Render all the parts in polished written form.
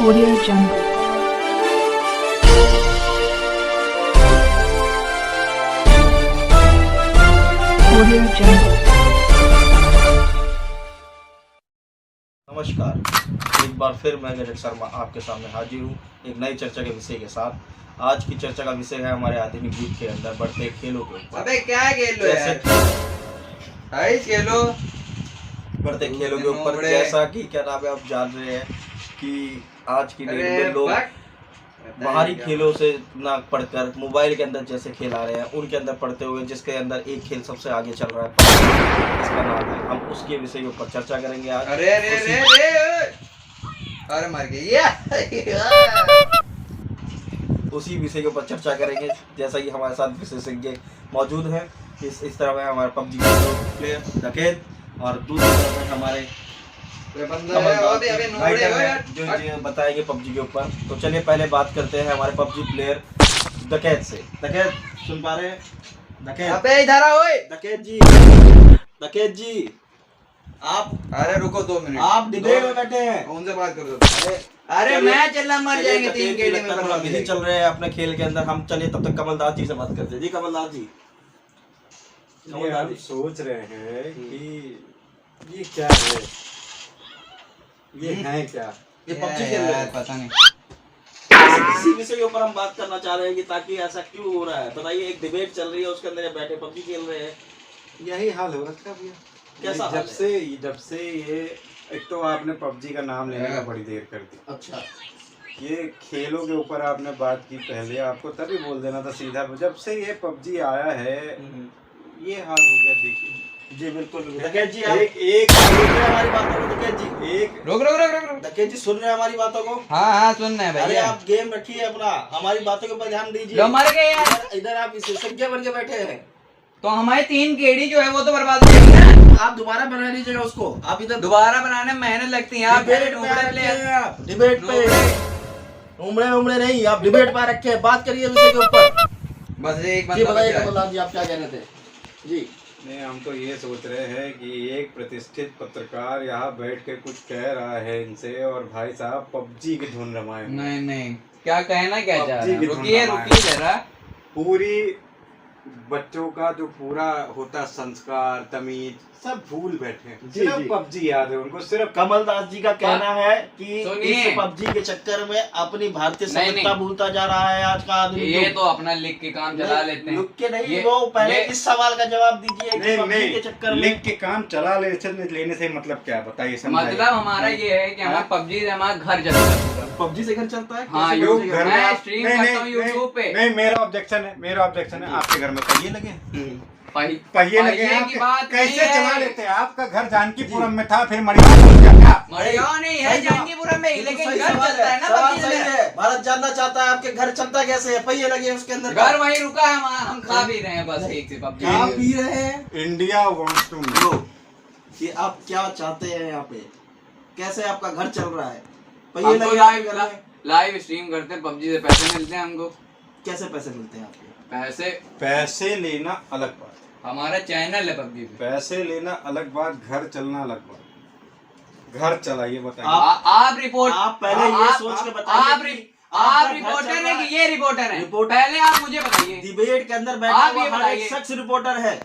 Audio Jungle. Audio Jungle. नमस्कार, एक बार फिर मैं गजट शर्मा आपके सामने हाजिर हूँ एक नई चर्चा के विषय के साथ। आज की चर्चा का विषय है हमारे आधुनिक युग के अंदर बढ़ते खेलों के ऊपर। अबे क्या खेलो यार? भाई खेलो बढ़ते खेलों के ऊपर, जैसा कि क्या नाम है, आप जान रहे हैं कि आज की डेट में लोग बाहरी खेलों से ना पढ़कर मोबाइल के अंदर जैसे खेल आ रहे हैं उनके अंदर पढ़ते हुए, जिसके अंदर एक खेल सबसे आगे चल रहा है, इसका नाम है, हम उसके विषय के ऊपर चर्चा करेंगे आज। अरे मर गई उसी विषय के ऊपर चर्चा करेंगे। जैसा कि हमारे साथ विशेषज्ञ मौजूद हैं, इस तरह में हमारे पबजी प्लेयर डकैत और दूसरी तरफ में हमारे जो बताएंगे पबजी के ऊपर। तो चलिए पहले बात करते हैं हमारे पबजी प्लेयर डकैत से। डकैत सुन पा रहे हैं? डकैत, अबे इधर आओ डकैत जी आप, अरे रुको 2 मिनट, आप डिबेट में बैठे हैं, उनसे बात कर दो। अरे मैं चलना मर जाएंगे 3 केडी में नहीं चल रहे हैं अपने खेल के अंदर। हम चलिए तब तक कमलदास जी से बात करते हैं। जी कमलदास जी, हम सोच रहे हैं कि ये क्या है, ये है क्या? ये पबजी खेल रहे हैं, पता नहीं। इसी विषय के ऊपर हम बात करना चाह रहे हैं कि ताकि ऐसा क्यों हो रहा है। बताइए, एक डिबेट चल रही है उसके अंदर ये बैठे पबजी खेल रहे हैं, यही हाल हो रखा भैया। कैसा हाल है? जब से ये, एक तो आपने पबजी का नाम लेने का बड़ी देर कर दी। अच्छा, ये खेलों के ऊपर आपने बात की, पहले आपको तभी बोल देना था सीधा। जब से ये पबजी आया है ये हाल हो गया। देखिए जी बिल्कुल। डकैत जी, एक सुन रहे हैं हमारी बातों को? डकैत जी एक रुक डकैत जी सुन रहे हैं हमारी बातों को? हाँ सुन रहे हैं अरे भैया। आप गेम रखिए अपना, हमारी बातों के ऊपर ध्यान दीजिए। लो मर गए यार। इधर आप विशेषज्ञ बन के बैठे हैं, तो हमारी 3 केडी जो है वो तो बर्बाद हो जाएगी ना। आप दोबारा बना लीजिएगा उसको। आप इधर दोबारा बनाने में मेहनत लगती है। आप डिबेट पे उमड़े नहीं, आप डिबेट पे रखे, बात करिए विषय के ऊपर। बस एक जी बंदा बताइए बचा है। कमलनाथ जी, आप क्या कह रहे थे? जी नहीं, हम तो ये सोच रहे हैं कि एक प्रतिष्ठित पत्रकार यहाँ बैठ के कुछ कह रहा है इनसे, और भाई साहब पबजी की धुन रमाए। नहीं क्या कहना क्या चाह रहे हैं? पबजी की रुकिए धुन रुकिए जरा। पूरी बच्चों का जो पूरा होता संस्कार तमीज सब भूल बैठे। जी, सिर्फ जी। पबजी याद है उनको। सिर्फ कमलदास जी का कहना है कि सुनिए। इस पबजी के चक्कर में अपनी भारतीय नहीं, सभ्यता नहीं। भूलता जा रहा है आज का आदमी। ये तो अपना लिख के काम चला लेते हैं। लिख के नहीं, ये- वो पहले ये- इस सवाल का जवाब दीजिए कि नहीं पबजी के चक्कर में लिख के काम चला लेने से मतलब क्या, बताइए समझाइए। मतलब हमारा ये है कि हमारा पबजी से हमारा घर चलता है। पबजी से घर चलता है। हाँ, कैसे यूट्यूब पबजी घर का? में मैं आप- स्ट्रीम नहीं, करता हूँ नहीं, यूट्यूब पे। नहीं, मेरा ऑब्जेक्शन है आपके घर में पहिए लगे हैं? पहिए पहिए लगे हैं की आपके? बात कैसे नहीं है। चला लेते हैं? आपका घर जानकीपुरम में था, फिर मड़िया पहुंच गया क्या? मरिया नहीं है सही जवाब। जानकीपुरम में, बिल्कुल लेकिन सही घर सवाल चलता है ना सवाल पबजी सही से। है। भारत जानना चाहता है आपके घर चलता कैसे है, पहिए लगे हैं उसके अंदर। घर वहीं रुका है, हम खा भी रहे हैं बस ठीक से पबजी। आप पी रहे हैं। इंडिया वांट्स टू नो कि आप क्या चाहते हैं यहाँ पे, कैसे आपका घर चल रहा है? पहिए हम तो लगे आपके घर में। लाइव स्ट्रीम करते हैं पबजी से, पैसे मिलते हैं हमको। कैसे पैसे मिलते हैं आपको? पैसे लेना अलग बात, हमारा चैनल है पबजी पे। पैसे लेना अलग बात, घर चलना अलग बात। घर चलाइए बताइए। आप रिपोर्ट, आप पहले ये सोच के बताइए आप रिपोर्टर है कि ये रिपोर्टर है? रिपोर्टर। पहले आप मुझे बताइए। डिबेट के अंदर आप बैठा ये हुआ हर एक बताइए। शख्स रिपोर्टर है।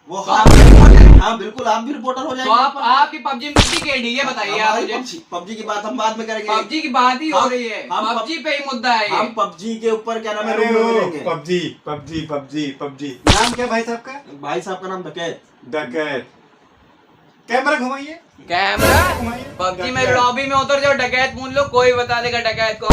वो तो आप भी रिपोर्टर हैं? हाँ बिल्कुल, आप भी रिपोर्टर हो तो जाएंगे। आपकी पबजी में कितनी केडी ये बताइए आप मुझे। पबजी की बात हम बाद में करेंगे। पबजी की बात ही हो हम- रही है, हम पबजी पे ही मुद्दा है हम ये। पबजी के ऊपर क्या नाम है, अरे रूबरू मिलेंगे। पबजी पबजी पबजी पबजी नाम क्या भाई साहब का? भाई साहब का नाम डकैत। डकैत। कैमरा घुमाइए। कैमरा घुमाइए। पबजी में लॉबी में उतर जाओ, डकैत पूछ लो, कोई बता देगा डकैत को।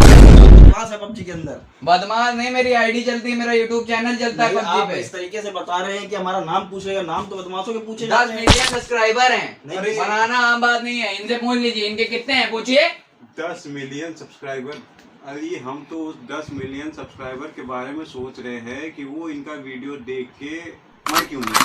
कहाँ से पबजी के अंदर? बदमाश नहीं, मेरी आईडी चलती है, मेरा यूट्यूब चैनल चलता है नहीं, पबजी आप पे। इस तरीके से बता रहे हैं कि हमारा नाम पूछेगा। नाम तो बदमाशों के पूछे 10 जाते हैं। मिलियन सब्सक्राइबर हैं। नहीं, बनाना आम बात नहीं है, इनसे पूछ लीजिए इनके कितने हैं, पूछिए। 10 मिलियन सब्सक्राइबर। अरे हम तो उस 10 मिलियन सब्सक्राइबर के बारे में सोच रहे हैं कि वो इनका वीडियो देख के मर क्यों नहीं।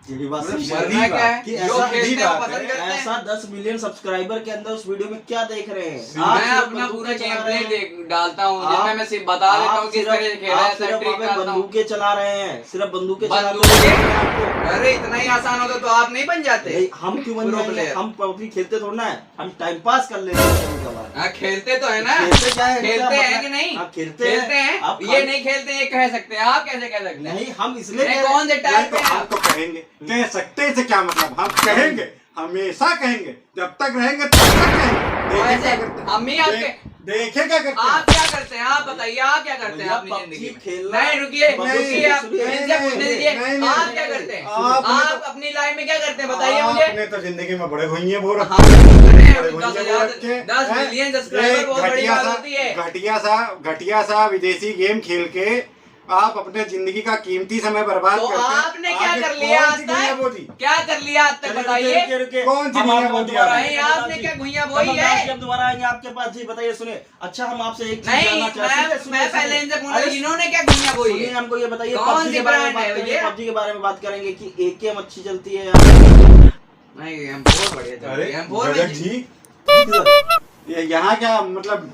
यही बात मतलब सही मरना है क्या है? कि जो ऐसा खेलते हैं वो बात है, पसंद करते हैं। ऐसा 10 मिलियन सब्सक्राइबर के अंदर उस वीडियो में क्या देख रहे हैं? मैं आप मैं सिर्फ अपना पूरा बंदूकें चला गेम रहे प्ले हैं। डालता हूँ, आप- जिसमें मैं सिर्फ बता देता हूँ किस तरह से खेला है, आप सिर्फ टैक्टिक वहाँ पे करता हूँ। बंदूकें चला रहे हैं, सिर्फ बंदूकें चला बंदूकें? अरे इतना ही आसान होता तो आप नहीं बन जाते। नहीं, हम क्यों बन प्रो जाएंगे? प्लेयर। हम पबजी खेलते थोड़ा ना है, हम टाइम पास कर लेते हैं कभी-कभार। हाँ खेलते तो है ना, खेलते क्या है? खेलते क्या हैं मतलब- कि नहीं? हाँ, खेलते खेलते हैं। आप ये खाली- नहीं खेलते ये कह सकते हैं, आप कैसे कह सकते हैं? नहीं, हम इसलिए नहीं, कह रहे- कौन से टाइप तो पे हम तो कहेंगे, कह सकते हैं से क्या मतलब, हम कहेंगे, हमेशा कहेंगे, जब तक रहेंगे तब तक कहेंगे। देखे वैसे क्या करते हैं? हम ही आपके देखे क्या करते हैं? आप क्या करते हैं? आप बताइए आप क्या करते हैं भैया, अपनी PUBG जिंदगी में? खेलना- नहीं रुकिए, नहीं, रुकिए आप सुनिए, इनसे नहीं, पूछने नहीं, दीजिए, नहीं, नहीं, आप नहीं, क्या करते हैं? आपने आप अपनी लाइफ में क्या करते हैं बताइए मुझे। आपने तो जिंदगी में बड़े हुइये वो हाँ, रखे, अरे, बड़े 10,000 हुइये वो रखे, 10 हैं? मिलियन सब्सक्राइबर बहुत बड़ी घटिया बात सा- होती है। घटिया सा विदेशी गेम खेल के आप अपने जिंदगी का कीमती समय बर्बाद तो करते हैं। आपने क्या आगे कर लिया कौन आज सी दुनिया तक? बोली? क्या कर लिया आज तक चलिए, बताइए। रुकिए, रुकिए। कौन सी हम दुनिया आपको बोल दिया? दोबारा नहीं, आएंगे, आपने जी। क्या घुइयां बोई कमल है? दास जी, हम दोबारा आएंगे आपके पास। जी बताइए, सुनिए। अच्छा, हम आपसे एक चीज नहीं, जानना चाहते हैं। मैं पहले इनसे पूछा अरे, इन्होंने क्या घुइयां बोई सुनिए, है? हमको ये बताइए, कौन PUBG सी के बारे में ब्रांड बात है करेंगे, भैया? PUBG के बारे में बात करेंगे कि AKM अच्छी चलती है या नहीं M4 बढ़िया चल रही है। M4 गजब में जी, ये यहाँ क्या मतलब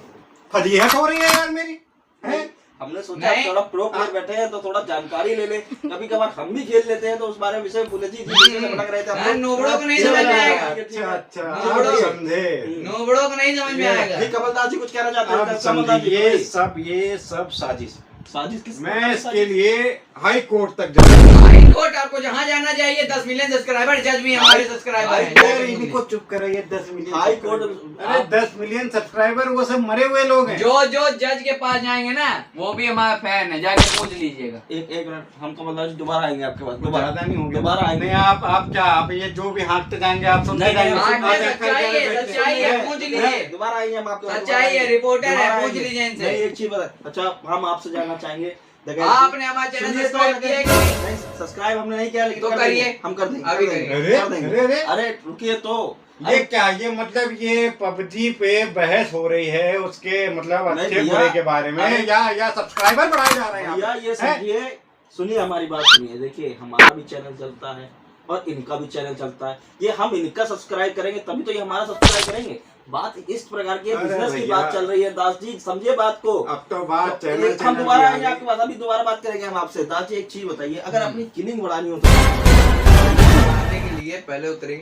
फजीहत हो रही है यार मेरी, हैं? हमने सोचा नहीं। थोड़ा प्रो प्लेयर बैठे हैं तो थोड़ा जानकारी ले ले। कभी कभार हम भी खेल लेते हैं तो उस बारे में विषय बोले जी पीछे से भटक रहे थे हम हाँ, लोग। नोबड़ों को नहीं जी, समझ में बताइए, आएगा। ठीक है, अच्छा नोबड़ों आप को- समझे। नोबड़ों को नहीं समझ में आएगा। जी कमल दास जी कुछ कहना चाहते आप हैं? कमल दास जी, समझिए, बताइए। ये सब साजिश। साजिश किस मैं इसके लिए हाई कोर्ट तक जाऊंगा। हाई कोर्ट आपको जहाँ जाना चाहिए, 10 मिलियन सब्सक्राइबर, जज भी हमारे सब्सक्राइबर यार हैं। इनको चुप कराइए, 10 मिलियन हाई कोर्ट- सब्सक्राइबर। अरे 10 मिलियन सब्सक्राइबर वो सब मरे हुए लोग हैं। जो जो जज के पास जाएंगे ना वो भी हमारा फैन है, जाके पूछ लीजिएगा। एक मिनट, हम कमल दास जी दोबारा आएंगे आपके पास। ज्यादा नहीं होंगे, दोबारा आएंगे। नहीं आप क्या, आप ये जो भी हाँकते जाएंगे आप सुनते नहीं, जाएंगे। नहीं, हाँकते आप सच्चाई है, करके बैठते सच्चाई है, हैं। पूछ लीजिए। दोबारा आएंगे हम आपके पास, सच्चाई दोबारा है, आएंगे। रिपोर्टर है, दोबारा पूछ आएंगे। लीजिए इनसे। नहीं, एक चीज बता, अच्छा हम आपसे जानना चाहेंगे। देखिए, आपने हमारा चैनल सुनिए तो, सब्सक्राइब किया है कि नहीं? नहीं, सब्सक्राइब हमने नहीं किया, लेकिन तो कर करिए। देंगे, हम कर देंगे, अभी कर देंगे, करिए। कर देंगे। अरे, अरे रुकिए तो, ये क्या, ये मतलब ये पबजी पे बहस हो रही है उसके मतलब नहीं अच्छे भैया, बुरे के बारे में, अरे- या सब्सक्राइबर बढ़ाए जा रहे हैं भैया यहाँ ये पे? हैं? समझिए, सुनिए हमारी बात सुनिए। देखिए, हमारा भी चैनल चलता है और इनका भी चैनल चलता है। ये हम इनका सब्सक्राइब करेंगे तभी तो ये हमारा सब्सक्राइब करेंगे। बात इस प्रकार की है, अरे बिजनेस की भैया। बात चल रही है। दास जी समझिए बात को। अब तो बात चैनल हम चैनल दोबारा की आ आएंगे गई। आपके पास, अभी दोबारा बात करेंगे हम आपसे। दास जी एक चीज बताइए, अगर अपनी किलिंग बढ़ानी हो तो बनाने के लिए पहले उतरे,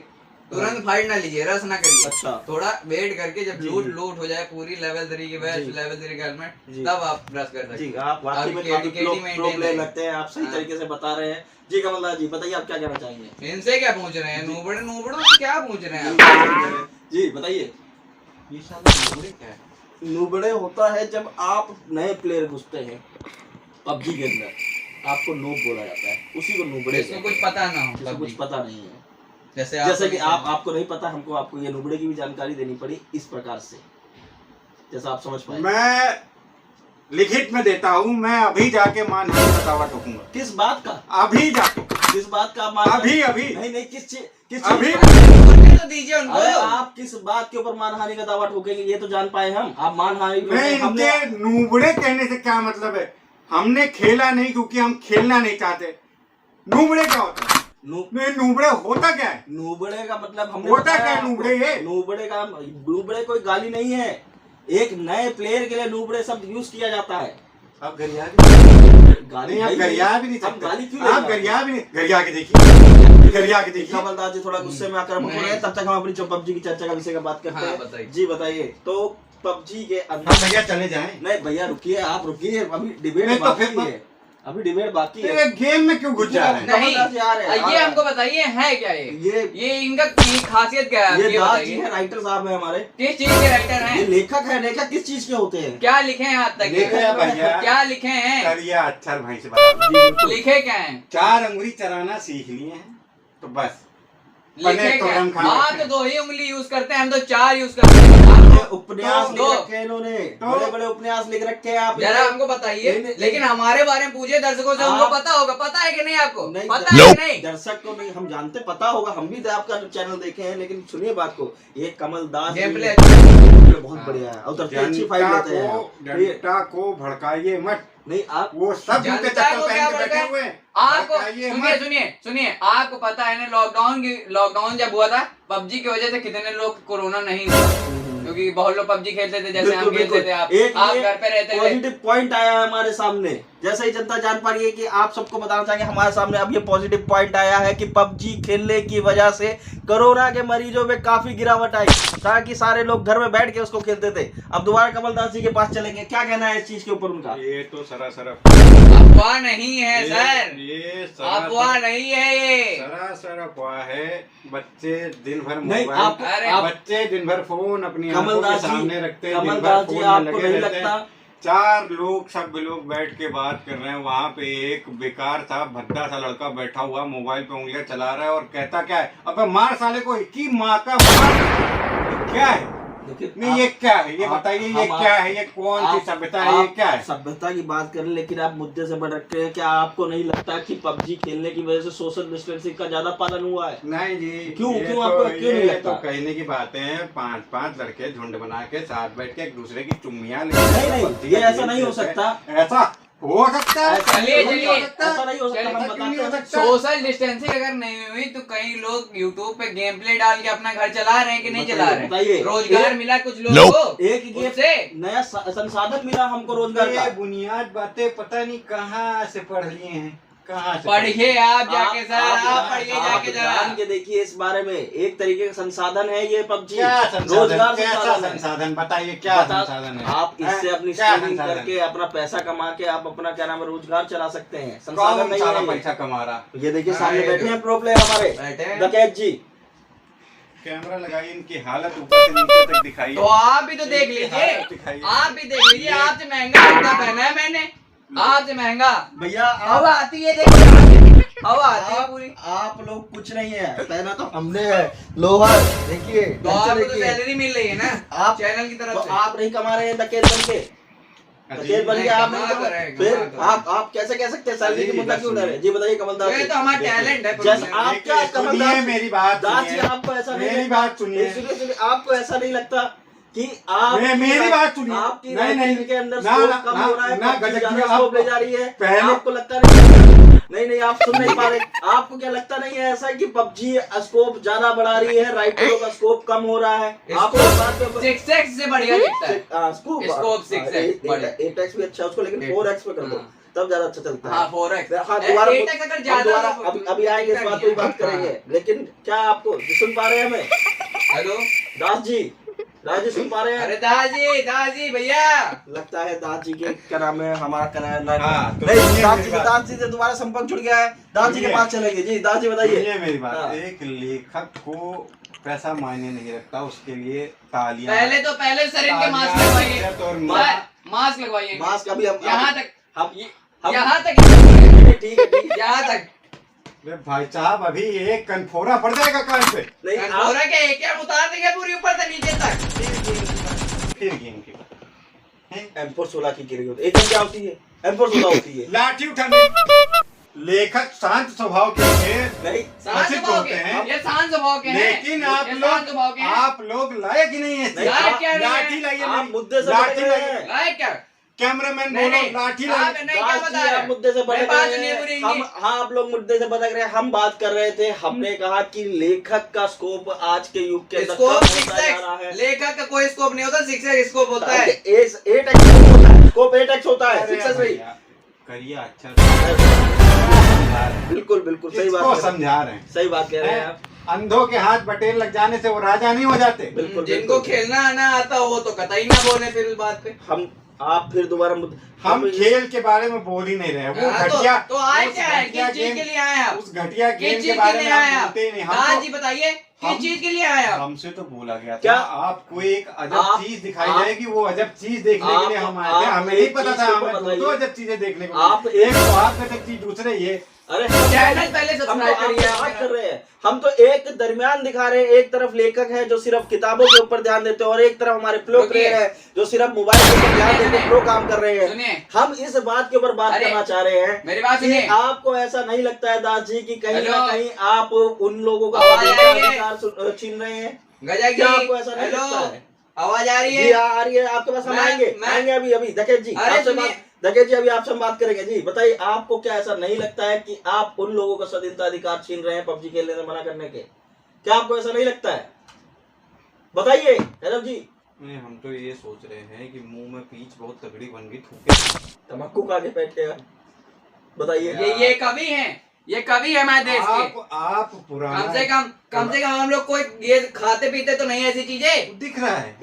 तुरंत फाइट ना लीजिए, रस ना करिए। अच्छा। थोड़ा वेट करके जब जी, लूट जी। लूट हो जाए पूरी लेवल 3 की बैच, जी। लेवल 3 का हेलमेट, जी। तब आप रस कर सकते जी हैं। आप वाकई में अभी काफी KD प्रो maintain प्लेयर है। लगते हैं, आप सही हाँ। तरीके से बता रहे हैं। जी कमल दास जी बताइए, आप क्या कहना चाहेंगे? इनसे क्या पूछ रहे हैं? नूबड़े नूबड़ों से क्या पूछ रहे हैं आप? जी बताइए। ये साला नूबड़े क्या है? नूबड़े होता है जब आप नए प्लेयर घुसते हैं पबजी के अंदर, आपको नूब बोला जाता है, उसी को नूबड़े इसको कहते कुछ हैं। पता ना हो, जिसको कुछ पता नहीं है। जैसे जैसे कि आपको नहीं पता, हमको आपको ये नूबड़े की भी जानकारी देनी पड़ी इस प्रकार से, जैसा आप समझ पाए। मैं लिखित में देता हूँ, मैं अभी जाके मानहानि का दावा ठोकूंगा। किस बात का? अभी जाके, किस बात का आप मान? अभी नहीं नहीं, किस चीज अभी बोलने तो दीजिए उनको। अरे आप किस बात के ऊपर मानहानि का दावा ठोकेंगे, ये तो जान पाए हम। आप मानहानि नहीं, हमने इनके नूबड़े कहने से क्या मतलब है? हमने खेला नहीं क्योंकि हम खेलना नहीं चाहते। नूबड़े क्या होता है? नहीं, नूबड़े होता क्या है? नूबड़े का मतलब हमने होता बताया क्या है आपको। नूबड़े ये? नूबड़े कोई गाली नहीं है, एक नए प्लेयर के लिए नूबड़े शब्द यूज किया जाता है। आप गरिया भी गाली नहीं, आप नहीं, गरिया भी नहीं हम सकते। गाली क्यों आप लेंगे? गरिया भी नहीं, गरिया के देखिए, गरिया के देखिए। कमल दास जी थोड़ा गुस्से में आकर हम नहीं। हो रहे हैं, तब तक हम अपनी जो पबजी की चर्चा का विषय का बात करते हाँ, हैं। बताइए। जी बताइए। तो पबजी के हम अंदर भैया चले जाएं। नहीं भैया रुकिए, आप रुकिए, अभी डिबेट नहीं तो बाकी फिर है, अभी डिबेट बाकी है। ये गेम में क्यों घुस जा रहे हैं? नहीं, कमल दास जी आ रहे हैं, आ ये रहे हमको हैं। बताइए है क्या ये ये इनका खासियत क्या है? ये ये दास जी बताइए, है, राइटर साहब है हमारे। किस चीज के राइटर ये हैं? लेखक है। लेखक किस चीज के होते हैं? क्या लिखे हैं आज तक? लिखे हैं भैया। क्या लिखे हैं? गरिया अक्षर भाई से बता। लिखे क्या हैं? 4 अंगुली चलाना सीख लिए हैं तो बस। लिखे पनीर तो क्या? हम खा आप लेते तो हैं। 2 ही उंगली यूज करते हैं, हम तो 4 यूज करते हैं। ये उपन्यास तो- लिख रखे हैं इन्होंने, तो- बड़े बड़े उपन्यास लिख रखे हैं। आप जरा हमको बताइए, नहीं, नहीं, लेकिन हमारे बारे में पूछे दर्शकों से, उनको आप- पता होगा। पता है कि नहीं आपको? नहीं, पता है कि नहीं? दर्शक को नहीं, हम जानते, पता होगा, हम भी आपका चैनल देखे हैं, लेकिन सुनिए बात को। ये कमल दास गेम जी प्ले ने- पे बहुत बढ़िया है, उधर से अच्छी फाइल लेते हैं आप। जनता को भड़काइए मत, नहीं आप वो सब जूते जनता चप्पल को क्या पहन के बैठे भड़काए? हुए हैं। आपको भड़काइए सुनिए मत। सुनिए सुनिए, आपको पता है ना लॉकडाउन जब हुआ था, पबजी की वजह से कितने लोग कोरोना नहीं हुआ, क्योंकि बहुत लोग पबजी खेलते थे, जैसे हम खेलते थे। आप घर पे रहते थे। पॉजिटिव पॉइंट आया है हमारे सामने, जैसे ही जनता जान पा रही है कि आप सबको बताना चाहेंगे, हमारे सामने अब ये पॉजिटिव पॉइंट आया है कि पबजी खेलने की वजह से कोरोना के मरीजों में काफी गिरावट आई, ताकि सारे लोग घर में बैठ के उसको खेलते थे। अब दोबारा कमलदास जी के पास चलेंगे, क्या कहना है इस चीज के ऊपर उनका? ये तो सरासर अफवाह नहीं है सर, ये अफवाह नहीं है ये। सरासर अफवाह है। बच्चे दिन भर नहीं, मोबाइल, अरे बच्चे दिन भर फोन अपनी आंखों के कमलदास जी, सामने रखते हैं, दिन भर कमलदास जी फोन में आपको लगे नहीं रहते हैं। लगता? 4 लोग सब लोग बैठ के बात कर रहे हैं, वहाँ पे एक बेकार सा भद्दा सा लड़का बैठा हुआ मोबाइल पे उंगलियां चला रहा है और कहता क्या है, अबे मार साले को की माँ का मार। क्या है? नहीं ये क्या है, ये बताइए, ये क्या है, ये कौन सी सभ्यता है, ये क्या है? सभ्यता की बात करें, लेकिन आप मुद्दे से भटकते हैं। क्या आपको नहीं लगता कि पबजी खेलने की वजह से सोशल डिस्टेंसिंग का ज्यादा पालन हुआ है? नहीं जी, क्यों? ये क्यों तो- आपको क्यों नहीं ये लगता? तो कहने की बातें हैं। 5-5 लड़के झुंड बना के साथ बैठ के एक दूसरे की चुम्मियां नहीं, ये ऐसा नहीं हो सकता। ऐसा हो सकता है? चलिए, ऐसा चलिए। नहीं हो सकता? ऐसा नहीं हो सकता, हम ऐसा क्यों नहीं बताते हो हैं। सकता? सोशल डिस्टेंसिंग अगर नहीं हुई तो कई लोग यूट्यूब पे गेम प्ले डाल के अपना घर चला रहे हैं कि नहीं चला रहे बताइए। हैं? रोजगार मिला कुछ लोगों को एक ये उससे। नया संसाधन मिला हमको रोजगार का। ये बुनियाद बातें पता नहीं कहाँ से पढ़ लिए हैं, कहाँ से पढ़िए आप जाके सर, आप पढ़िए आप जाके जरा। जान के देखिए इस बारे में। एक तरीके का संसाधन है ये पबजी, क्या संसाधन, रोजगार कैसा संसाधन है। संसाधन बताइए, क्या संसाधन है? आप इससे हैं? अपनी क्या स्ट्रीमिंग संसाधन? करके अपना पैसा कमा के आप अपना क्या नाम है रोजगार चला सकते हैं। कौन संसाधन नहीं सारा है ये। पैसा कमा रहा? ये देखिए सामने हाँ, ये बैठे देखो। हैं प्रो प्लेयर हमारे बैठे हैं। डकैत जी। कैमरा लगाइए, इनकी हालत ऊपर से नीचे तक दिखाइए। तो आप भी तो देख लीजिए, आप भी देख लीजिए। आपसे महंगा जूता पहना है मैंने, आपसे महंगा। भैया हवा आती है, देखिए हवा आती है पूरी। आप लोग कुछ नहीं है, पहना तो हमने है लोअर। देखिए तो आपको तो सैलरी मिल रही है ना आप चैनल की तरफ तो से। आप नहीं कमा रहे हैं डकैत बन के, डकैत बन के आप नहीं कमा कमा तो रहे हैं, फिर कमा तो आप कैसे कह सकते हैं सैलरी की अजी, मुद्दा क्यों उठा रहे हैं? जी बताइए कमलदास ये जी। तो हमारा देखिए, टैलेंट है। जैसे आप क्या सुनिए कमलदास मेरी बात दास जी, सुनिए। आपको ऐसा नहीं मेरी लगता? बात सुनिए। सुनिए, आपको ऐसा नहीं लगता कि आप मेरी बात सुनिए। आपकी नहीं, राइटिंग के अंदर ना, स्कोप ना, कम ना, हो रहा है, ना, पबजी गजब ज्यादा जी, स्कोप आप ले जा रही है। पहले- आपको लगता नहीं आप सुन नहीं पा रहे। आपको क्या लगता नहीं है ऐसा कि पबजी स्कोप ज्यादा बढ़ा रही है, राइटरों का स्कोप कम हो रहा है? आपको इस बात पे 6x से बढ़िया दिखता है। स्कोप Scope 6x बढ़िया। 8x भी अच्छा है उसको, लेकिन 4x पे कर दो तब ज्यादा अच्छा चलता है। हाँ 4x। हाँ दोबारा 8x अगर हम ज्यादा दोबारा तो अभी आएंगे इस बात पे बात हाँ। करेंगे, लेकिन क्या आपको सुन पा रहे हैं हमें? हेलो दास जी सुन पा रहे हैं? अरे दास जी भैया। लगता है दास जी के क्या नाम है हमारा हाँ, तो नहीं सुनिए दास मेरी जी बात। दास जी से दोबारा संपर्क जुड़ गया है। दास जी के सुनिए। पास चलेंगे। जी दास जी बताइए। सुनिए मेरी बात, हाँ। एक लेखक को पैसा मायने नहीं रखता, उसके लिए तालियां। पहले सर इनके मास्क तालियां, लगवाइए, इज्जत और सर, मास्क लगवाइए। मास्क अभी हम यहाँ तक हम यहाँ तक ठीक है यहाँ तक। अरे भाई साहब, अभी एक कनफोरा पड़ जाएगा कान पे। नहीं आप कंट्रोलर के एक क्या उतार देंगे पूरी ऊपर से नीचे तक। फिर गेम की बात हैं? M4 16 की गिरी होती है। एक क्या होती है? M4 16 होती है। लाठी उठाने। लेखक शांत स्वभाव के हैं, नहीं शांत प्रसिद्ध स्वभाव होते के हैं, ये शांत स्वभाव के हैं, लेकिन आप ये शांत स्वभाव के हैं। लोग लायक ही नहीं है। नहीं, लायक क्या नहीं है? लाठी लाइए, आप मेरी- मुद्दे से लाठी भटक रहे लाइए। हैं। लायक क्या? कैमरामैन नहीं, बोलो, नहीं, लाठी आप लाइए। नहीं क्या दास बता जी, रहे आप मुद्दे से मैं भटक बात रहे सुनिए हैं। पूरी हम इनकी। हाँ आप लोग मुद्दे से भटक रहे हैं। हम बात कर रहे थे, हमने कहा कि लेखक का स्कोप आज के युग के अंदर स्कोप कम होता जा 6x रहा है। लेखक का कोई स्कोप नहीं होता, 6x स्कोप होता है। 8x होता है, स्कोप 8x होता है, अरे 6x नहीं। भैया, करिए अच्छा समझा रहे हैं। बिल्कुल बिल्कुल सही बात किसको कह रहे हैं। समझा रहे हैं? सही बात कह रहे हैं आप। अंधों के हाथ बटेर लग जाने से वो राजा नहीं हो जाते। बिल्कुल जिनको बिल्कुल। खेलना आना आता वो तो कतई ना बोले फिर उस बात पे। आप फिर दोबारा हम खेल के बारे में बोल ही नहीं रहे। वो हाँ, घटिया तो आए उस क्या है? घटिया किस चीज गेम- के लिए आए आप? उस घटिया किस गेम चीज के के बारे लिए में आए हम आप? बोलते ही नहीं। दास जी बताइए किस हम- चीज के लिए आए आप? हमसे तो बोला गया क्या? था आपको एक अजब आप- चीज दिखाई आप- जाएगी, वो अजब चीज देखने के लिए हम आए थे। आप हमें नहीं एक पता चीज था, के ऊपर हमें बताइए। दो दो अजब चीजें देखने को आप मिली। एक तो आप पे चीज, दूसरे ये। अरे चैनल पहले हम तो सब्सक्राइब करिए आपसे आप बात कर रहे हैं। हम तो एक दरमियान दिखा रहे हैं। एक तरफ लेखक है जो सिर्फ किताबों के ऊपर ध्यान देते हैं, और एक तरफ हमारे प्रो रुकिए। प्लेयर है जो सिर्फ मोबाइल के ऊपर ध्यान देते सुनिए, हैं, प्रो काम कर रहे हैं। सुनिए। हम इस बात के ऊपर बात अरे, करना चाह रहे हैं मेरी बात कि सुनिए। आपको ऐसा नहीं लगता है दास जी कि कहीं हेलो। ना कहीं आप उन लोगों का आवाज आ रही है? अधिकार छीन रहे हैं? गजा क्या आपको ऐसा नहीं हेलो लगता है? आवाज आ रही जी है? आ रही है आपके पास। हम मैं- आएंगे मैं- आएंगे अभी डकैत जी अरे आपसे सुनिए। बात। डकैत जी अभी आपसे हम बात करेंगे। जी बताइए, आपको क्या ऐसा नहीं लगता है कि आप उन लोगों का स्वाधीनता अधिकार छीन रहे हैं पबजी खेलने से मना करने के? क्या आपको ऐसा नहीं लगता है? बताइए हैदर जी। नहीं, हम तो ये सोच रहे हैं कि मुंह में पीच बहुत तगड़ी बन गई, थूके। तम्बाकू खा के बैठे हैं। बताइए। ये कवि हैं, ये कवि है हमारे देश के। आप पुराना कम से कम हम लोग कोई ये खाते पीते तो नहीं ऐसी चीजें। दिख रहा है,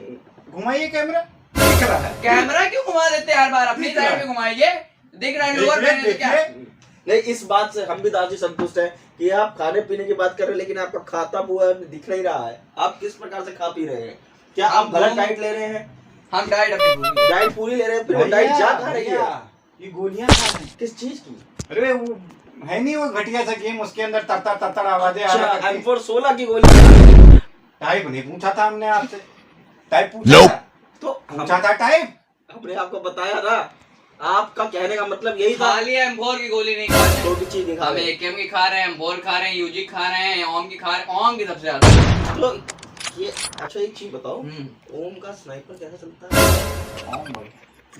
घुमाइए कैमरा, दिख रहा है। कैमरा क्यों घुमा देते हैं हर बार? अपनी दिख रहा साइड है। पे घुमाइए। दिख रहा है लोअर देखिए, पहने तो क्या? देखिए। नहीं, इस बात से हम भी दास जी संतुष्ट हैं कि आप खाने पीने की बात कर रहे हैं, लेकिन आपका खाता हुआ दिख नहीं रहा है। आप किस प्रकार से खा पी रहे हैं? क्या आप गलत डाइट ले रहे हैं? हम डाइट अपनी पूरी। डाइट पूरी ले रहे हैं, फिर वो डाइट जा खा रही है। ये गोलियां खा रहे हैं। किस चीज की? अरे वो है नहीं, वो घटिया सा गेम, उसके अंदर तरतर तरतर आवाजें आ रही अच्छा, हैं। M416 की गोली। टाइप नहीं पूछा था हमने आपसे, टाइप पूछा था, तो पूछा था टाइप। हमने आपको बताया ना, आपका कहने का मतलब यही था। खाली M4 की गोली नहीं खा रहे हैं। दो की चीज नहीं खा हम रहे। AKM की खा रहे हैं, M4 खा रहे हैं, यूजी खा रहे हैं, ओम की खा रहे हैं। ओम की सबसे ज्यादा। तो ये अच्छा एक चीज बताओ, ओम का स्नाइपर कैसा चलता है? ओम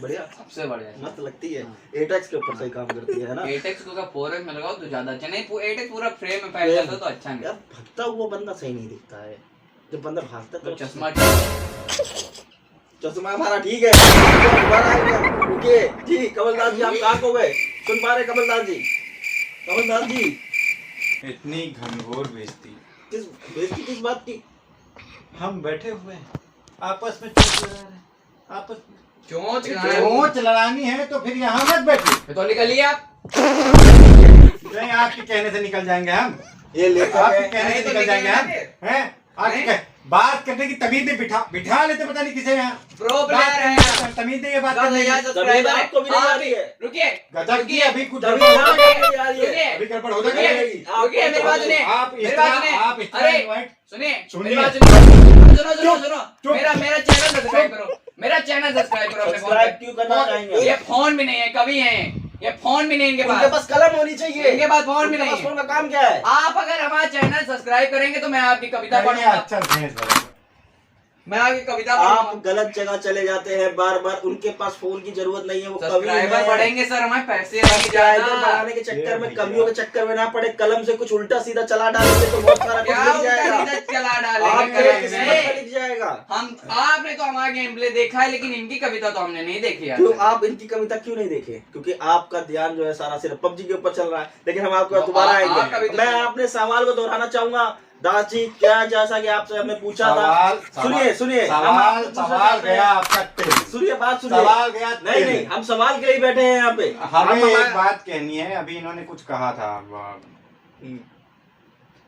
बढ़िया, सबसे बढ़िया। मस्त लगती है। एटेक्स के ऊपर सही काम करती है ना। एटेक्स को का 4x में लगाओ तो ज्यादा अच्छा। नहीं, एटेक्स पूरा फ्रेम में फैल जाता तो अच्छा नहीं। यार भागता हुआ बंदा सही नहीं दिखता है। जब बंदा भागता तो तो चश्मा चश्मा हमारा ठीक है। दोबारा आएगा। रुकिए जी, कमलदास जी आप कहाँ को गए? सुन पा रहे कमलदास जी? कमलदास जी इतनी घनघोर बेइज्जती। बेइज्जती किस बात की? हम बैठे हुए हैं, आपस में चोंच लड़ा रहे हैं, आपस में चोंच लड़ानी है तो फिर यहाँ मत बैठिए। तो निकलिए आप। नहीं, आपके कहने से निकल जाएंगे हम। ये लेकर आपके गए। कहने नहीं से तो निकल जाएंगे हम। निकलेंगे। हैं? आपके नहीं। बात करने की तमीज नहीं, बिठा लेते पता नहीं किसे यहाँ। प्रो बात प्लेयर करने है। की तमीज नहीं है बात दस करने हजार की। सब्सक्राइबर है। आपको भी नहीं आ आप रही है। रुकिए। गजब की अभी कुछ तभी गड़बड़ हो आपको जाएगी। नहीं आ रही है। रुकिए। अभी गड़बड़ हो रुकिए, जाएगी। रुकिए, मेरी बात सुनिए। आप मेरी बात इतना सुनिए। आप इतना अरे इनवाइट सुनिए, सुनिए। मेरी बात सुनिए। सुनो। चुप। मेरा चैनल सब्सक्राइब करो। मेरा चैनल सब्सक्राइब करो अपने फोन सब्सक्राइब पे। क्यों करना चाहेंगे? ये फोन भी नहीं है, कभी है। ये फोन भी नहीं इनके उनके पास। पास कलम होनी चाहिए। इनके पास फोन भी उनके नहीं पास है। फोन का काम क्या है? आप अगर हमारा चैनल सब्सक्राइब करेंगे तो मैं आपकी कविता पढ़ूंगा। अच्छा भैंस भरा। मैं आपकी कविता आप पढ़ूंगा। गलत जगह चले जाते हैं बार बार। उनके पास फोन की जरूरत नहीं है, वो कवि सब्सक्राइबर हैं। बढ़ेंगे सर, हमारे पैसे आएंगे सब्सक्राइबर ज्यादा। बढ़ाने के चक्कर में, ये कवियों के चक्कर में ना पड़े। कलम से कुछ उल्टा सीधा चला डालेंगे तो बहुत सारा कुछ क्या लिख उल्टा जाएगा। सीधा चला आपके डालेंगे? किस्मत में लिख जाएगा। हम आपने तो हमारा गेम प्ले देखा है, लेकिन इनकी कविता तो हमने नहीं देखी यार। क्यों आप इनकी कविता क्यों नहीं देखे? क्योंकि आपका ध्यान जो है सारा सिर्फ पबजी के ऊपर चल रहा है। लेकिन हम आपको तो दोबारा आप आएंगे। कविता मैं सुनो। अपने सवाल को दोहराना चाहूंगा दास जी। क्या जैसा कि आपसे हमने पूछा था, सुनिए हम सवाल आपको पूछना सवाल चाहते हैं। गया आपका तेल। सुनिए बात सुनिए। सवाल गया नहीं तेल। हम सवाल के लिए बैठे हैं यहाँ पे। हमें हम एक हमारा- बात कहनी है। अभी इन्होंने कुछ कहा था,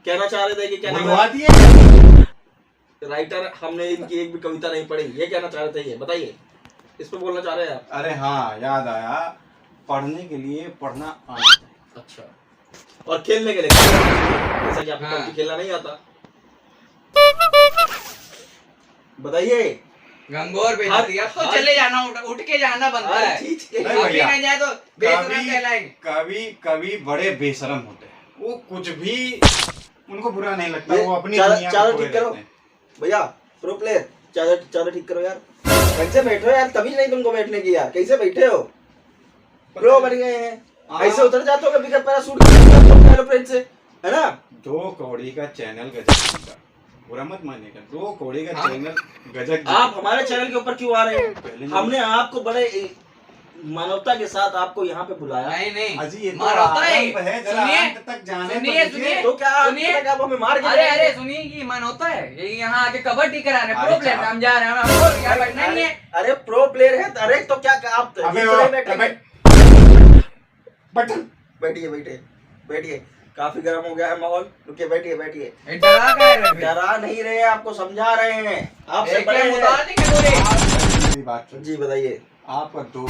कहना चाह रहे थे कि क्या नाम बुलवा है? दिए। राइटर हमने इनकी एक भी कविता नहीं पढ़ी। ये कहना चाह रहे थे, ये बताइए, इस पे बोलना चाह रहे हैं आप? अरे हाँ, याद आया, पढ़ने के लिए पढ़ना आना चाहिए। अच्छा, और खेलने के लिए जैसा कि आपको हाँ। पबजी खेलना नहीं आता। बताइए। गंगोर पे जाती है। अब तो चले जाना, उठ के जाना बनता हर है। चीज के नहीं अभी भैया। नहीं जाए तो बेशरम कहलाएंगे। कवि बड़े बेशरम होते हैं। वो कुछ भी उनको बुरा नहीं लगता, वो अपनी चादर दुनिया में चादर खोए ठीक करो रहते हैं। भैया, प्रो प्लेयर। चादर ठीक करो यार। कैसे बैठे हो यार? तभी नहीं तुमको बैठने की यार। कैसे बैठे हो? प्रो बन गए हैं। हाँ। ऐसे उतर जाते हो कभी पैराशूट एरोप्लेन से, है ना? 2 कौड़ी का चैनल गजब का, बुरा मत मानिएगा। 2 कौड़ी का चैनल गजब। आप हमारे चैनल के ऊपर क्यों आ रहे हैं? पहले नहीं। हमने आपको बड़े मानवता के साथ आपको यहाँ पे बुलाया। नहीं अजी ये तो मानवता है। आरंभ है, जरा सुनिए, अंत तक जाने तो सुनिए, दीजिए। सुनिए। तो क्या सुनिए। आप हमें मार के अरे जाएंगे? सुनिए, ये मन होता है। ये यहाँ आके कबड्डी करा रहे हैं। अरे प्रो प्लेयर चाप। हम जा रहे हैं, हमको यहाँ बैठना नहीं है। अरे प्रो प्लेयर है। अरे तो क्या आप अबे नीचे वो, नहीं बैठेंगे? बटन बैठिए। काफी गर्म हो गया है माहौल। रुकिए, बैठिए। ये डरा का है रे। डरा नहीं रहे, आपको समझा रहे हैं। आपसे एक बड़े गेम हैं। उतार देंगे पूरे। मेरी बात सुन। जी बताइए। आपका दो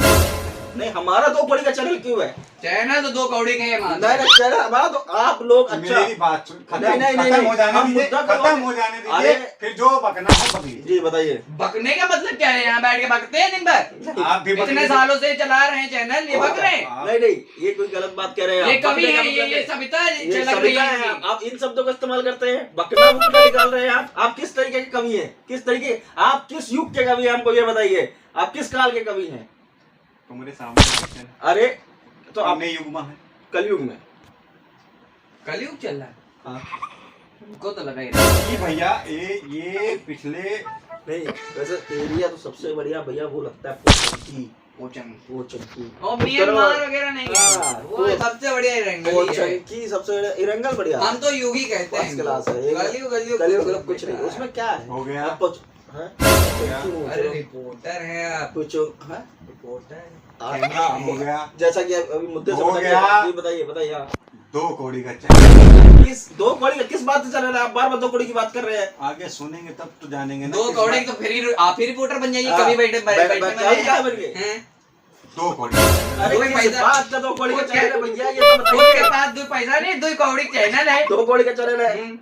नहीं, हमारा 2 कौड़ी का चैनल क्यों है? चैनल तो 2 कौड़ी के नहीं नहीं, चैनल हमारा तो आप लोग अच्छा मेरी बात सुन, नहीं, नहीं, नहीं, खत्म हो जाने हम दीजिए, मुद्दा खत्म करवाने- हो जाने अरे दीजिए, फिर जो बकना हो बकिए। जी बताइए। बकने का मतलब क्या है? यहाँ बैठ के बकते हैं दिन भर? आप भी इतने सालों से चला रहे हैं चैनल, ये बक रहे हैं? नहीं नहीं, ये कोई गलत बात कह रहे हैं ये आप। कवि बकने का है, मतलब ये सविता ये लग रही सविता है है। इनकी। आप इन शब्दों का इस्तेमाल करते हैं, बकना बुकना निकाल रहे हैं आप किस तरीके के कवि हैं? किस तरीके, आप किस युग के कवि हैं हमको ये बताइए, आप किस काल के कवि हैं? तुम्हारे सामने अरे तो आप अपने युग में है। कलयुग में। कलयुग चल रहा है, हाँ हमको तो लगा ही रहा है। कि भैया ये पिछले नहीं, वैसे एरिया तो सबसे बढ़िया भैया वो लगता है पोचंकी। पोचंकी और म्यांमार वगैरह नहीं है, हाँ, वो सबसे बढ़िया रंगली है। पोचंकी सबसे बढ़िया, इरंगल बढ़िया। हम तो युगी कहते हैं फर्स्ट क्लास है। कलयुग कलयुग कुछ नहीं, उसमें क्या है? हो गया। आप अरे रिपोर्टर है आप, रिपोर्टर हो गया। जैसा कि अभी मुद्दे से हो बताइए। गया। जी बताइए बताइए। हाँ। 2 कौड़ी का चैनल। किस 2 कौड़ी का किस बात से चल रहा है? आप बार बार 2 कौड़ी की बात कर रहे हैं। आगे सुनेंगे तब तो जानेंगे ना। 2 किस कौड़ी बात- तो फिर आप ही रिपोर्टर बन जाइए, हाँ, कभी बैठे क्या बन गए? हैं? 2 कौड़ी। अरे दो ही किस पैसा- बात का 2 कौड़ी का वो चैनल है क्या- भैया? ये तो उसके बताइए। पास 2 पैसा नहीं, 2 कौड़ी चैनल है। 2 कौड़ी का चैनल है।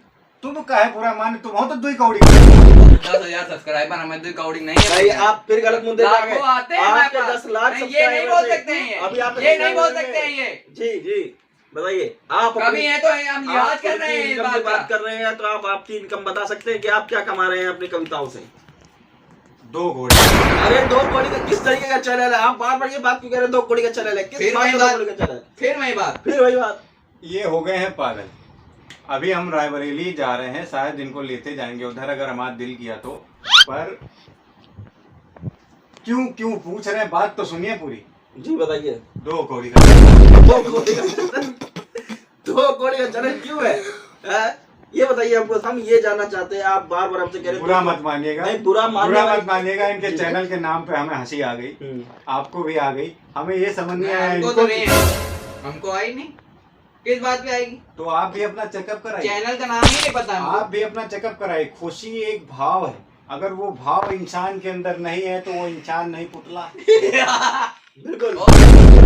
तुम तो कहे पूरा मान, तुम हो तो 2 कौड़ी। 10,000 सब्सक्राइबर, हमें 2 कौड़ी नहीं है। भाई आप फिर गलत मुद्दे पे आ गए। लाखों आते हैं हमारे आपके पास। 10 लाख नहीं, ये नहीं बोल सकते हैं ये। अभी आप ये नहीं बोल सकते हैं ये। जी जी बताइए। आप कभी अपनी- है तो हम लिहाज आप कर रहे हैं इस इनकम की बात बात का। कर रहे हैं, तो आप आपकी इनकम बता सकते हैं कि आप क्या कमा रहे हैं अपनी कविताओं से? 2 कौड़ी। अरे 2 कौड़ी का किस तरीके का चैनल है? आप बार बार ये बात क्यों कह रहे हैं? 2 कौड़ी का चैनल है, किस फिर बात वही का 2 बात। कौड़ी का चैनल है? फिर वही बात, फिर वही बात। ये हो गए हैं पागल। अभी हम रायबरेली जा रहे हैं, शायद इनको लेते जाएंगे उधर अगर हमारा दिल किया तो। पर क्यों क्यों पूछ रहे हैं? बात तो सुनिए पूरी। जी बताइए। 2 कौड़ी का 2 कौड़ी का चैनल 2 कौड़ी का चैनल क्यों है? हैं? ये बताइए हमको, हम ये जानना चाहते हैं। आप बार बार हमसे कह रहे हैं बुरा मत मानिएगा। नहीं, बुरा मत मानिएगा। इनके जी। चैनल के नाम पे हमें हंसी आ गई, आपको भी आ गई, हमें ये समझ नहीं आया हमको इनको तो नहीं है, हमको आई नहीं। किस बात पे आएगी? तो आप भी अपना चेकअप कराइए। चैनल का नाम ही नहीं पता हमको। आप भी अपना चेकअप कराइए। खुशी एक भाव है, अगर वो भाव इंसान के अंदर नहीं है तो वो इंसान नहीं, पुतला। बिल्कुल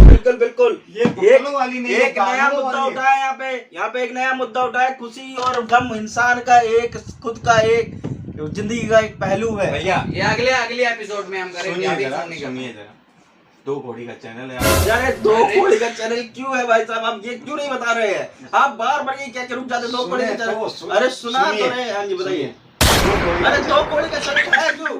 बिल्कुल बिल्कुल। ये पुतलों वाली नहीं है, एक नया गालों मुद्दा वाली है। उठाया यहाँ पे एक नया मुद्दा उठाया। खुशी और गम इंसान का एक खुद का एक जिंदगी का एक पहलू है। भैया ये अगले एपिसोड में हम करेंगे। सुनिए अभी जरा, सुनने का। सुनिए जरा। 2 कौड़ी का चैनल है आप। यार 2 अरे। कौड़ी का चैनल क्यों है भाई साहब? आप ये क्यों नहीं बता रहे हैं? आप बार बार ये क्या रुक जाते 2 कौड़ी का सुने तो, चैनल? अरे सुना तो सुनिए। रहे हैं। हाँ जी बताइए। 2 कौड़ी अरे 2 कौड़ी का चैनल है क्यों?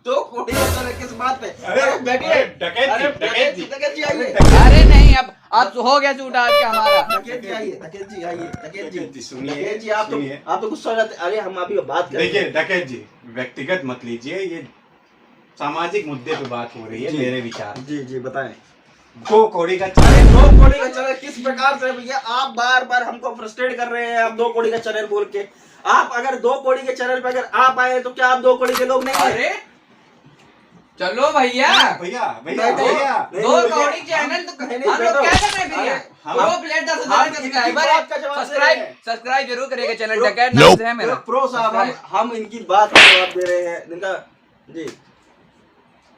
2 कौड़ी का चैनल किस बात पे? अरे, बैठिए। अरे, डकैत जी, अरे डकैत जी। डकैत जी आइए। अरे नहीं, अब हो गया झूठा आज का हमारा। डकैत जी आइए। डकैत जी आइए। डकैत डकैत जी, जी सुनिए, डकैत जी आप सुनिए। तो गुस्सा हो जाते। अरे हम अभी बात कर रहे हैं। देखिए डकैत जी, व्यक्तिगत मत लीजिए, ये सामाजिक मुद्दे पे बात हो रही है। जी। मेरे विचार जी जी बताएं। 2 कौड़ी का अरे चैनल। 2 कौड़ी का चैनल किस प्रकार से भैया? आप बार बार हमको फ्रस्ट्रेट कर रहे हैं। आप 2 कौड़ी का चैनल बोल के, आप अगर 2 कौड़ी के चैनल पे अगर आप आए तो क्या आप 2 कौड़ी के लोग नहीं हैं? अरे चलो भैया, भैया भैया नहीं, नहीं, भैया नहीं, 2 नहीं, कौड़ी चैनल तो नहीं, हम नहीं, लोग बैठो। क्या कर रहे हैं भैया? अरे, हम- प्रो प्लेयर 10,000 हम इनकी सब्सक्राइबर बात का जवाब दे रहे हैं। सब्सक्राइब जरूर करिएगा। चैनल प्रो- डकैत नाम से है मेरा। प्रो साहब हम इनकी बात का जवाब दे रहे हैं इनका। जी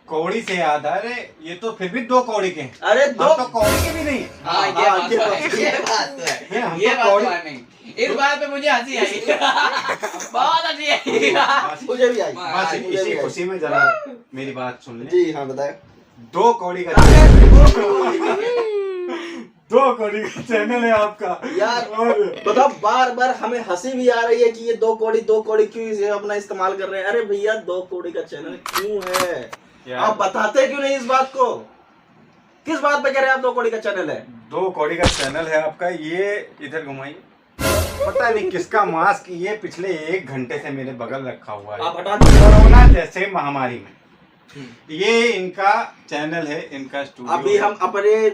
कौड़ी से याद आ रहे, ये तो फिर भी 2 कौड़ी के हैं। अरे हम 2 तो कौड़ी के भी नहीं। हाँ, ये हाँ, बात ये तो बात है, है। ये बात तो है, हम ये तो बात कौड़ी- तो है नहीं। इस बात पे मुझे हंसी आई। बहुत हंसी आई। मुझे भी आई। बस मुझे इसी भी आई। खुशी में जरा मेरी बात सुन ले। जी हाँ बताएं। 2 कौड़ी का अरे, चैनल, 2 कौड़ी। 2 कौड़ी का चैनल है आपका यार और बताओ, बार बार हमें हंसी भी आ रही है कि ये 2 कौड़ी क्यों इसे अपना इस्तेमाल कर रहे हैं? अरे भैया 2 कौड़ी का चैनल क्यों है? यार, आप बताते क्यों नहीं इस बात को? किस बात पे कह रहे हैं आप 2 कौड़ी का चैनल है? 2 कौड़ी का चैनल है आपका। ये इधर घुमाइए। पता नहीं किसका मास्क ये पिछले 1 घंटे से मेरे बगल रखा हुआ है। आप हटा दीजिए। कोरोना जैसे महामारी में ये इनका चैनल है, इनका स्टूडियो अभी है। हम अपने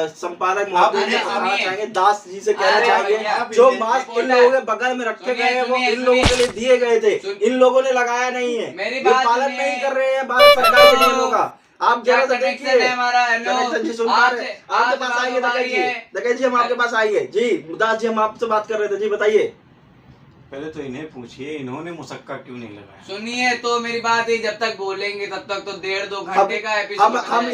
संपादक महोदय अरे से कहना सुनिए। चाहेंगे, दास जी से कहना अरे चाहेंगे, भैया, जो अभी मास्क ये इन बोल लोगों रहा के बगल में रखे सुनिए, गए हैं वो सुनिए, इन लोगों के लिए दिए गए थे। इन लोगों ने लगाया नहीं है। मेरी ये बात पालन सुनिए। नहीं कर रहे हैं भारत सरकार के नियमों का। आप क्या जरा सा कनेक्शन देखिए। है हमारा? हेलो, कनेक्शन जी सुन पा रहे हैं? आपके पास आइए। बात देखिए है। देखिए जी हम आपके पास आइए। जी दास जी हम आपसे बात कर रहे थे। जी बताइए। पहले तो इन्हें पूछिए इन्होंने मुशक्का क्यों नहीं लगाया। सुनिए तो मेरी बात है, जब तक बोलेंगे तब तक तो 1.5-2 घंटे का एपिसोड हम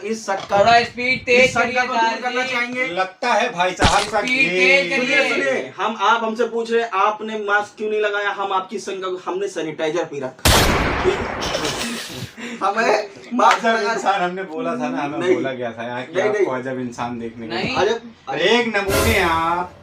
इस शक्का थोड़ा स्पीड तेज इस शक्का को दूर करना करिए। चाहेंगे। लगता है भाई साहब का स्पीड ये- तेज करिए। सुनिए आप हमसे पूछ रहे हैं आपने मास्क क्यों नहीं लगाया, हम आपकी शंका को हमने सैनिटाइजर पी रखा हमें मास्क अजब लगा इंसान हमने बोला था ना, हमें नहीं। बोला गया था यहाँ कि नहीं, आपको नहीं। अजब इंसान देखने को नहीं। अरे एक नमूने आप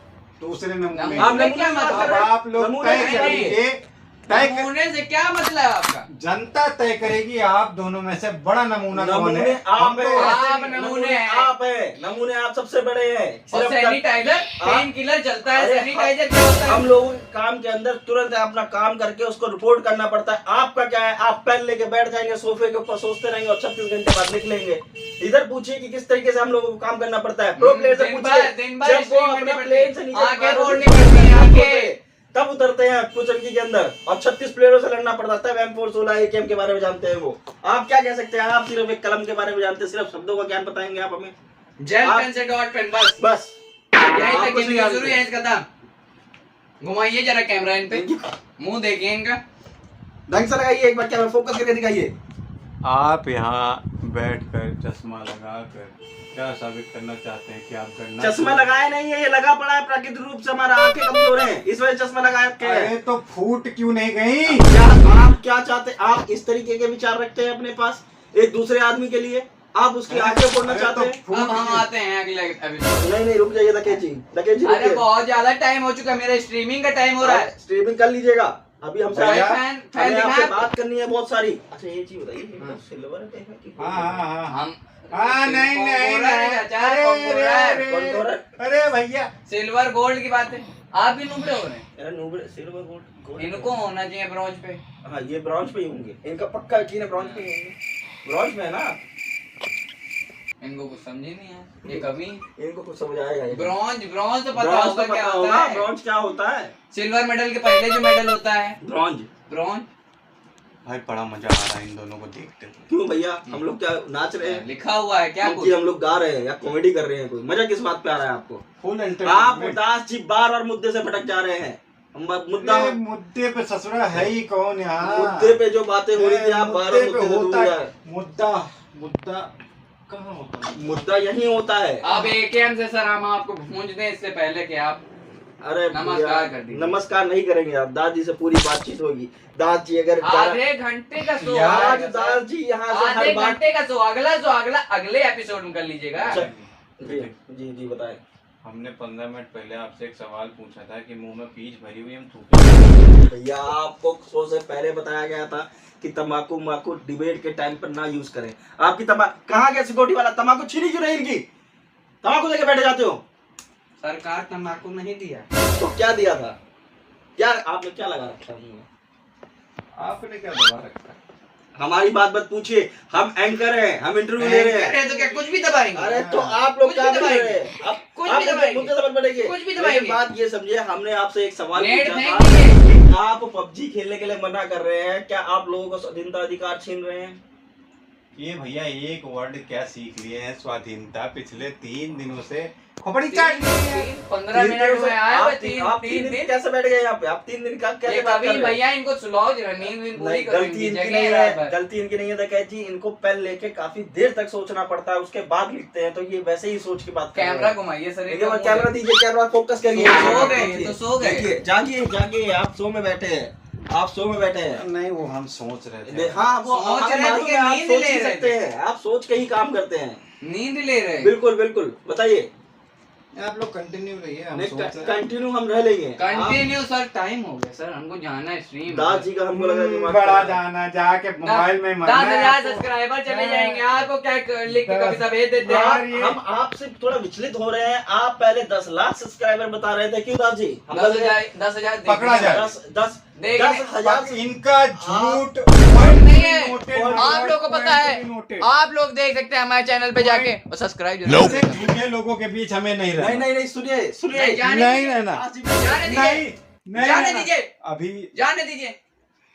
दूसरे नमूने नमूने आप क्या नमूने मतलब? बात कर अब रहे हैं। आप लोग नमूने तय नहीं। करेंगे, तय कर- नमूने से क्या मतलब है आपका? जनता तय करेगी आप दोनों में से बड़ा नमूना कौन नमूने है। आप हम हैं, तो- आप नमूने हैं। आप है, नमूने आप सबसे बड़े हैं। और सिर्फ सैनिटाइजर पेन किलर चलता है, अरे सैनिटाइजर क्या होता है? हम लोगों के काम के अंदर तुरंत अपना काम करके उसको रिपोर्ट करना पड़ता है। आपका क्या है, आप पेन लेके बैठ जाएंगे सोफे के ऊपर, सोचते रहेंगे और 36 घंटे बाद निकलेंगे। इधर पूछिए कि किस तरीके से हम लोगों को काम करना पड़ता है। प्रो प्लेयर से दिन पूछिए, भर जब वो स्ट्रीम अपना करनी प्लेन से पड़ती है, नीचे आंखें उतारते फोड़नी पड़ती है, आंखें। तब उतरते हैं पुचनकी के अंदर और 36 प्लेयरों से लड़ना पड़ता है। तब M416 AKM के बारे में जानते हैं वो। आप क्या कह सकते हैं, आप सिर्फ एक कलम के बारे में जानते हैं, सिर्फ शब्दों का ज्ञान बताएंगे आप हमें। जेल आप- पेन से डॉट पेन, बस बस यही तक आप कुछ नहीं जिंदगी शुरू जानते। है इसका दाम। घुमाइए जरा कैमरा इन पे, मुंह देखिए इनका। ढंग से लगाइए, एक बार कैमरा फोकस करके दिखाइए। आप यहाँ बैठकर चश्मा लगाकर क्या साबित करना चाहते हैं कि आप गणना चश्मा लगाया नहीं है, ये लगा पड़ा है प्राकृतिक रूप से, हमारा आंखें कमजोर हैं, इस वजह से चश्मा लगाया के अरे है। तो फूट क्यों नहीं गई। क्या आप क्या चाहते हैं, आप इस तरीके के विचार रखते हैं अपने पास एक दूसरे आदमी के लिए, आप उसकी आंखें फोड़ना अरे चाहते तो हैं। फूट अब हम क्यों- आते हैं अगले एपिसोड। नहीं नहीं रुक जाइए दकेत जी अरे रुकिए। बहुत ज्यादा टाइम हो चुका है, मेरा स्ट्रीमिंग का टाइम हो रहा है। स्ट्रीमिंग कर लीजिएगा, अभी हमसे भैया, फैन फैन हमें आपसे दिखाएं। बात करनी है बहुत सारी। अच्छा ये चीज बताइए, ये तो सिल्वर पे है कि हाँ हाँ हाँ हम नहीं नहीं कौन बोल रहा है? नहीं। चाचा, अरे, कौन बोल रहा है? अरे, कौन बोल रहा है? अरे भैया सिल्वर गोल्ड की बात है, आप भी नुबड़े हो रहे हैं। अरे नूबड़े सिल्वर गोल्ड इनको होना चाहिए ब्रॉन्ज पे। हाँ ये ब्रॉन्ज पे ही होंगे, इनका पक्का यकीन है ब्रॉन्ज पे ही होंगे। ब्रॉन्ज में है ना, इनको कुछ समझ ही नहीं है, ये कभी इनको कुछ समझ आएगा ये। ब्रॉन्ज ब्रॉन्ज तो पता ब्रॉन्ज होगा तो क्या पता होता होगा, है। ब्रॉन्ज क्या होता है। सिल्वर मेडल के पहले जो मेडल होता है ब्रॉन्ज ब्रॉन्ज। भाई बड़ा मजा आ रहा है इन दोनों को देखते हुए। क्यों भैया, हम लोग क्या नाच रहे हैं लिखा हुआ है क्या कि कुछ? हम लोग गा रहे हैं या कॉमेडी कर रहे हैं, कोई मजा किस बात पे आ रहा है आपको। फुल आप एंटरटेनमेंट। दास जी बार बार मुद्दे से भटक जा रहे हैं। मुद्दा ये मुद्दे पे ससुरा है ही कौन यहाँ। मुद्दे पे जो बातें हो रही थी आप बार बार मुद्दे पे मुद्दे से दूर होता जा है। रहे हैं। मुद्दा कहाँ होता है। मुद्दा यही होता है। अब AKM से सर हम आपको पूछ दें इससे पहले कि आप अरे नमस्कार भैया, कर दीजिए। नमस्कार नहीं करेंगे आप, दास जी से पूरी बातचीत होगी। दास जी अगर आधे घंटे का शो यार, आज दास जी यहाँ से आधे हर बात घंटे का शो अगला अगले एपिसोड में कर लीजिएगा। अच्छा, जी जी जी बताएं। हमने 15 मिनट पहले आपसे एक सवाल पूछा था कि मुंह में पीच भरी हुई हम थूकें। भैया आपको शो से पहले बताया गया था कि तंबाकू माकू डिबेट के टाइम पर ना यूज करें। आपकी तंबाकू कहाँ गया सिक्योरिटी वाला, तंबाकू छीनी क्यों नहीं इनकी, तंबाकू लेके बैठे जाते हो। सरकार तंबाकू नहीं दिया, तो क्या दिया था, क्या आपने क्या लगा रखा है मुंह में? आपने क्या दबा रखा है। हमारी बात मत पूछिए, हम एंकर हैं, हम इंटरव्यू ले रहे हैं। तो क्या कुछ भी दबाएंगे? अरे तो आप लोग कुछ क्या भी बोल रहे दबाएंगे। हैं, आप कुछ आप भी दबाएंगे। मुझसे समझ पड़ेगी। कुछ भी दबाएंगे। लेकिन बात ये समझिए, हमने आपसे एक सवाल नेट पूछा नहीं था किए। कि आप पबजी खेलने के लिए मना कर रहे हैं, क्या आप लोगों को स्वाधीनता अधिकार छीन रहे हैं? ये भैया एक वर्ड क्या सीख लिए हैं, स्वाधीनता। पिछले 3 दिनों से खोपड़ी चाट लिए हैं। 15 मिनट में आए हुए, आप 3 दिन कैसे बैठ गए यहाँ पे, आप 3 दिन का कैसे ये बात कभी कर रहे हैं? भैया इनको सुलाओ जरा, नींद वींद पूरी नहीं, करो गलती इनकी, इनकी जगह नहीं रात है, भर। गलती इनकी नहीं है डकैत जी। इनको पेन लेके काफी देर तक सोचना पड़ता है, उसके बाद लिखते हैं, तो ये वैसे ही सोच के बात कर रहे हैं। कैमरा घुमाइए सर, देखिए, कैमरा दीजिए, कैमरा फोकस करिए। सो गए, तो सो गए। देखिए, जागिए जागिए, आप शो में बैठे हैं, आप शो में बैठे हैं। नहीं वो हम सोच रहे थे। हाँ वो सोच हमें रहे थे मालूम कि है, आप नींद सोच ले ही रहे सकते थे। हैं, आप सोच के ही काम करते हैं। नींद ले रहे हैं। बिल्कुल बिल्कुल बताइए। आप लोग कंटिन्यू रहिए, हम सोच रहे हैं। कंटिन्यू हम रह लेंगे। कंटिन्यू सर, टाइम हो गया सर, हमको जाना है स्ट्रीम। दास जी का हमको लगा दिमाग बड़ा खराब है। जाना जाके मोबाइल में मरना 10,000 है आपको। सब्सक्राइबर चले जाएंगे, आपको क्या लिख के कभी सब भेज देते यार, हैं। ये- हम आपसे थोड़ा विचलित हो रहे हैं। आप पहले 10 लाख सब्सक्राइबर बता रहे थे, क्यों दास जी? हम 10,000 पकड़ा जाए। 10,000 इनका झूठ नहीं है। नोटेड, आप लोगों को पता है, नोटेड। आप लोग देख सकते हैं हमारे चैनल पे जाके और सब्सक्राइब ऐसे झूठे लोगों के बीच हमें नहीं रहना। नहीं सुनिए सुनिए। नहीं, जाने नहीं रहना। दास जी, जाने दीजिए, नहीं जाने रहना। दीजिए, अभी जाने दीजिए,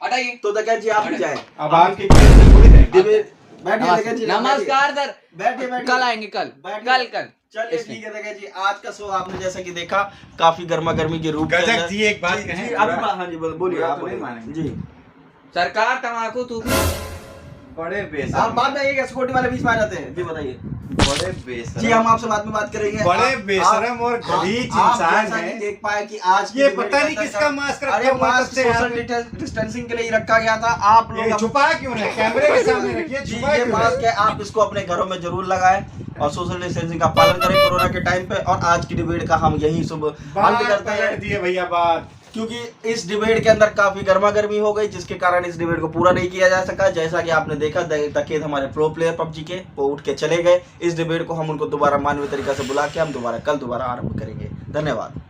हटाइए। तो डकैत जी आप भी जाएं। अब आपकी कैसे थोड़ी रहेगी। डिबेट बैठिए देखिए जी, नमस्कार सर, बैठिए बैठिए कल आएंगे, कल बैठिए। कल चलिए ठीक है। देखिए जी, आज का शो आपने जैसा कि देखा, काफी गर्मा गर्मी के रूप में गजब जी, एक बात कहें, हाँ जी बोलिए, बुरा आप तो नहीं बोलिए मानेंगे। जी। सरकार तम्बाकू थूकने बड़े आप बेशरम, बाद में ये सिक्योरिटी वाले बीच में आ जाते हैं जी, बताइए बड़े बेशरम जी, हम आपसे बाद में बात करेंगे। बड़े बेशरम और गलीज इंसान है। हैं। देख पाए कि आज की ये डिबेट पता के नहीं अंदर किसका मास्क रखा अरे हुआ मास्क तब से यहाँ सोशल डिस्टेंसिंग के लिए ही रखा गया था। आप ये लोग छुपा क्यों नहीं, कैमरे के सामने रखिए, जी, छुपा ये क्यों मास्क नहीं? है, आप इसको अपने घरों में जरूर लगाएं और सोशल डिस्टेंसिंग का पालन करें कोरोना के टाइम पे। और आज की डिबेट का हम यही शुभ अंत करते हैं, पलट दिए भैया बात, क्योंकि इस डिबेट के अंदर काफी गर्मा गर्मी हो गई, जिसके कारण इस डिबेट को पूरा नहीं किया जा सका। जैसा कि आपने देखा, तकेत हमारे प्रो प्लेयर पबजी के वो उठ के चले गए। इस डिबेट को हम उनको दोबारा मानवीय तरीका से बुला के हम दोबारा कल आरंभ करेंगे। धन्यवाद।